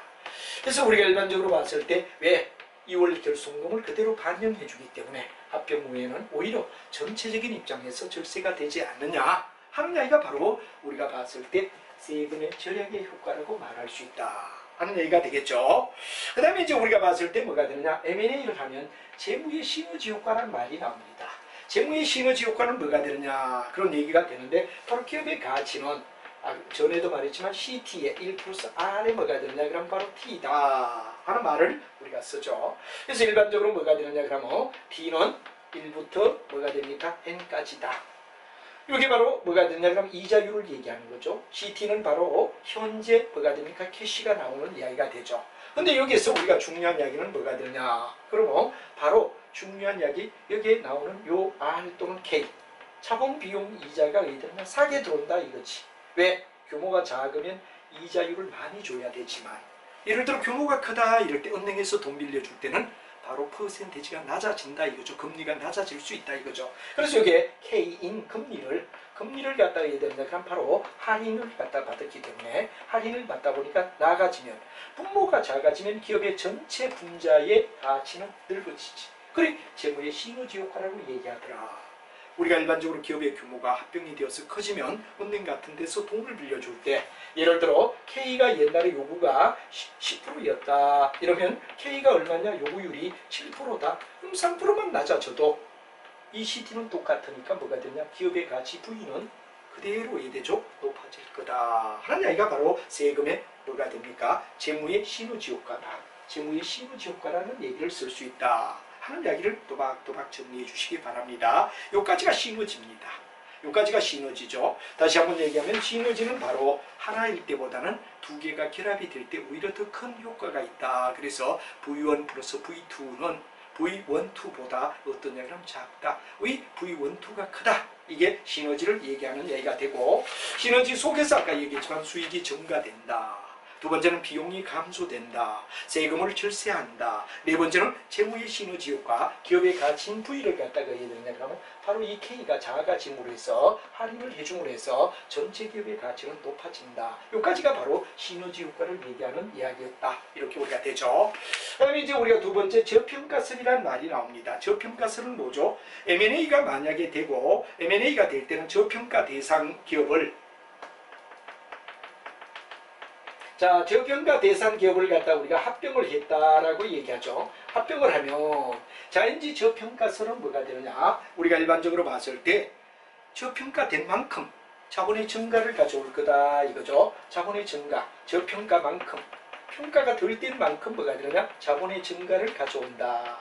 그래서 우리가 일반적으로 봤을 때 왜 2월 결손금을 그대로 반영해 주기 때문에 합병 후에는 오히려 전체적인 입장에서 절세가 되지 않느냐 하는 이야기가 바로 우리가 봤을 때 세금의 절약의 효과라고 말할 수 있다 하는 얘기가 되겠죠. 그 다음에 이제 우리가 봤을 때 뭐가 되느냐 M&A를 하면 재무의 시너지 효과라는 말이 나옵니다. 재무의 시너지 효과는 뭐가 되느냐 그런 얘기가 되는데 바로 기업의 가치는 전에도 말했지만 CT의 1 플러스 R에 뭐가 되느냐 그러면 바로 T다 하는 말을 우리가 쓰죠. 그래서 일반적으로 뭐가 되느냐 그러면 T는 1부터 뭐가 됩니까? N까지다. 이게 바로 뭐가 되느냐 그러면 이자율을 얘기하는 거죠. CT는 바로 현재 뭐가 됩니까? 캐시가 나오는 이야기가 되죠. 근데 여기에서 우리가 중요한 이야기는 뭐가 되느냐 그러면 바로 중요한 이야기 여기에 나오는 요 R 또는 K 차범 비용 이자가 어디 되느냐 사게 들어온다 이거지. 왜? 규모가 작으면 이자율을 많이 줘야 되지만 예를 들어 규모가 크다 이럴 때 은행에서 돈 빌려줄 때는 바로 퍼센테이지가 낮아진다 이거죠. 금리가 낮아질 수 있다 이거죠. 그래서 여기에 K인 금리를 갖다 해야 된다. 그럼 바로 할인을 갖다 받았기 때문에 할인을 받다 보니까 나가지면 분모가 작아지면 기업의 전체 분자의 가치는 넓어지지. 그래 재무의 시너지 효과라고 얘기하더라. 우리가 일반적으로 기업의 규모가 합병이 되어서 커지면 은행 같은 데서 돈을 빌려줄 때 예를 들어 K가 옛날에 요구가 10%였다. 이러면 K가 얼마냐? 요구율이 7%다. 그럼 3%만 낮아져도 이 CT는 똑같으니까 뭐가 되냐? 기업의 가치 V는 그대로 이대죠. 높아질 거다. 하는 이야기가 바로 세금의 뭐가 됩니까? 재무의 시너지 효과다. 재무의 시너지 효과라는 얘기를 쓸 수 있다. 하는 이야기를 또박또박 정리해 주시기 바랍니다. 요까지가 시너지입니다. 요까지가 시너지죠. 다시 한번 얘기하면 시너지는 바로 하나일 때보다는 두 개가 결합이 될 때 오히려 더 큰 효과가 있다. 그래서 V1 플러스 V2는 V12보다 어떤 얘기를 하면 작다. 의 V12가 크다. 이게 시너지를 얘기하는 얘기가 되고 시너지 속에서 아까 얘기했지만 수익이 증가된다. 두 번째는 비용이 감소된다. 세금을 절세한다. 네 번째는 재무의 시너지 효과, 기업의 가치인 V를 갖다가 해야 되느냐 그러면 바로 이 K가 자가짐으로 해서 할인을 해줌으로 해서 전체 기업의 가치는 높아진다. 여기까지가 바로 시너지 효과를 얘기하는 이야기였다. 이렇게 우리가 되죠. 그 다음에 이제 우리가 두 번째 저평가설이라는 말이 나옵니다. 저평가설은 뭐죠? M&A가 만약에 되고 M&A가 될 때는 저평가 대상 기업을 자, 저평가 대상 기업을 갖다 우리가 합병을 했다라고 얘기하죠. 합병을 하면 자, 이제 저평가설은 뭐가 되느냐? 우리가 일반적으로 봤을 때 저평가된 만큼 자본의 증가를 가져올 거다 이거죠. 자본의 증가, 저평가만큼 평가가 덜 된 만큼 뭐가 되느냐? 자본의 증가를 가져온다.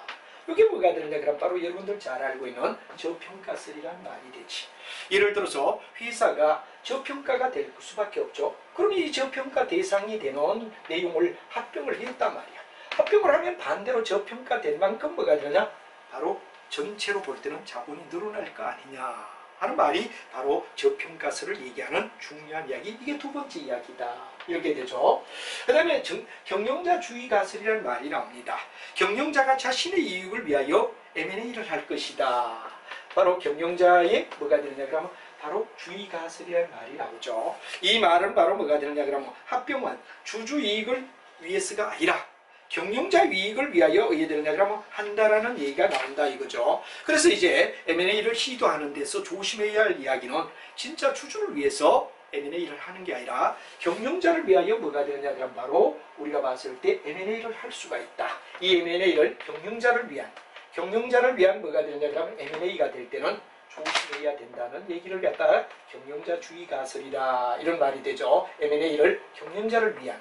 이게 뭐가 되느냐? 그럼 바로 여러분들 잘 알고 있는 저평가설이란 말이 되지. 예를 들어서 회사가 저평가가 될 수밖에 없죠. 그럼 이 저평가 대상이 되는 내용을 합병을 했단 말이야. 합병을 하면 반대로 저평가된 만큼 뭐가 되느냐? 바로 전체로 볼 때는 자본이 늘어날 거 아니냐 하는 말이 바로 저평가설을 얘기하는 중요한 이야기. 이게 두 번째 이야기다. 이렇게 되죠. 그 다음에 경영자주의 가설이라는 말이 나옵니다. 경영자가 자신의 이익을 위하여 M&A를 할 것이다. 바로 경영자의 뭐가 되느냐 그러면 바로 주의 가설이라는 말이 나오죠. 이 말은 바로 뭐가 되느냐 그러면 합병은 주주 이익을 위해서가 아니라 경영자 이익을 위하여 어떻게 되느냐 그러면 한다라는 얘기가 나온다 이거죠. 그래서 이제 M&A를 시도하는 데서 조심해야 할 이야기는 진짜 주주를 위해서 M&A를 하는 게 아니라 경영자를 위하여 뭐가 되느냐 그러면 바로 우리가 봤을 때 M&A를 할 수가 있다. 이 M&A를 경영자를 위한 뭐가 되느냐 그러면 M&A가 될 때는 조심해야 된다는 얘기를 갖다가 경영자주의 가설이다 이런 말이 되죠. M&A를 경영자를 위한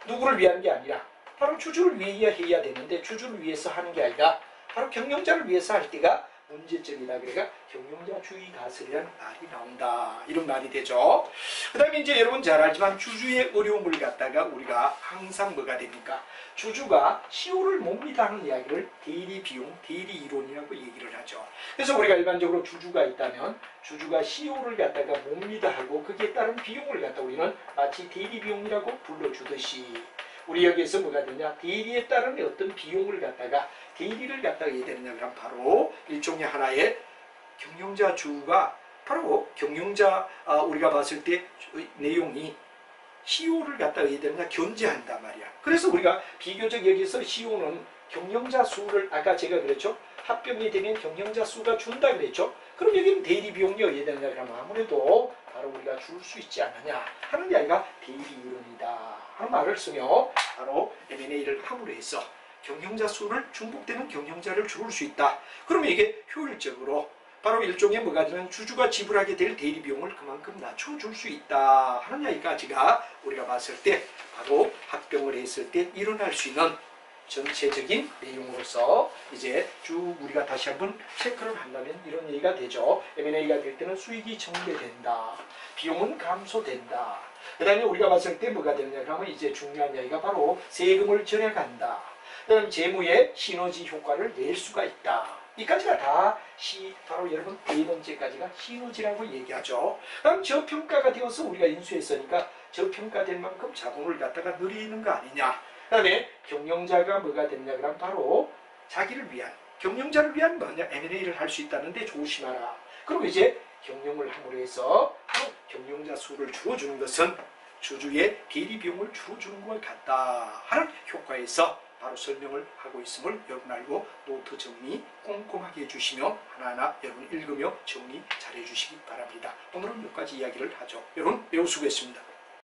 누구를 위한 게 아니라 바로 주주를 위해 해야 되는데 주주를 위해서 하는 게 아니라 바로 경영자를 위해서 할 때가 문제점이다. 그러니까 경영자주의 가설이라는 말이 나온다. 이런 말이 되죠. 그 다음에 이제 여러분 잘 알지만 주주의 어려움을 갖다가 우리가 항상 뭐가 됩니까? 주주가 시효를 못 미다는 이야기를 대리비용, 대리이론이라고 얘기를 하죠. 그래서 우리가 일반적으로 주주가 있다면 주주가 시효를 갖다가 못 미다 하고 거기에 따른 비용을 갖다 우리는 마치 대리비용이라고 불러주듯이 우리 여기에서 뭐가 되냐? 대리에 따른 어떤 비용을 갖다가 대리를 갖다가 해야 되느냐 그럼 바로 일종의 하나의 경영자주가 바로 경영자 우리가 봤을 때 내용이 시효를 갖다가 해야 되느냐 견제한단 말이야. 그래서 우리가 비교적 여기서 시효는 경영자 수를 아까 제가 그랬죠. 합병이 되면 경영자 수가 준다 그랬죠. 그럼 여기는 대리 비용이 어디에 되느냐 그러면 아무래도 바로 우리가 줄 수 있지 않느냐 하는 이야기가 대리이론이다 하는 말을 쓰며 바로 M&A를 함으로 해서 경영자 수를 중복되는 경영자를 줄일 수 있다. 그러면 이게 효율적으로 바로 일종의 뭐가 되면 주주가 지불하게 될 대리 비용을 그만큼 낮춰줄 수 있다 하는 이야기까지가 우리가 봤을 때 바로 합병을 했을 때 일어날 수 있는 전체적인 내용으로서 이제 쭉 우리가 다시 한번 체크를 한다면 이런 얘기가 되죠. M&A가 될 때는 수익이 증대된다. 비용은 감소된다. 그 다음에 우리가 봤을 때 뭐가 되느냐 그러면 이제 중요한 이야기가 바로 세금을 절약한다. 그 다음 재무의 시너지 효과를 낼 수가 있다. 이까지가 다 바로 여러분 네 번째까지가 시너지라고 얘기하죠. 그럼 저평가가 되어서 우리가 인수했으니까 저평가된 만큼 자본을 갖다가 늘리는 거 아니냐. 그 다음에 경영자가 뭐가 되느냐 그러면 바로 자기를 위한 경영자를 위한 뭐냐 M&A를 할 수 있다는데 조심하라. 그리고 이제 경영을 함으로 해서 경영자 수를 줄여주는 것은 주주의 대리 비용을 줄여주는 것 같다 하는 효과에서 바로 설명을 하고 있음을 여러분 알고 노트 정리 꼼꼼하게 해주시면 하나하나 여러분 읽으며 정리 잘 해주시기 바랍니다. 오늘은 몇 가지 이야기를 하죠. 여러분 매우 수고했습니다.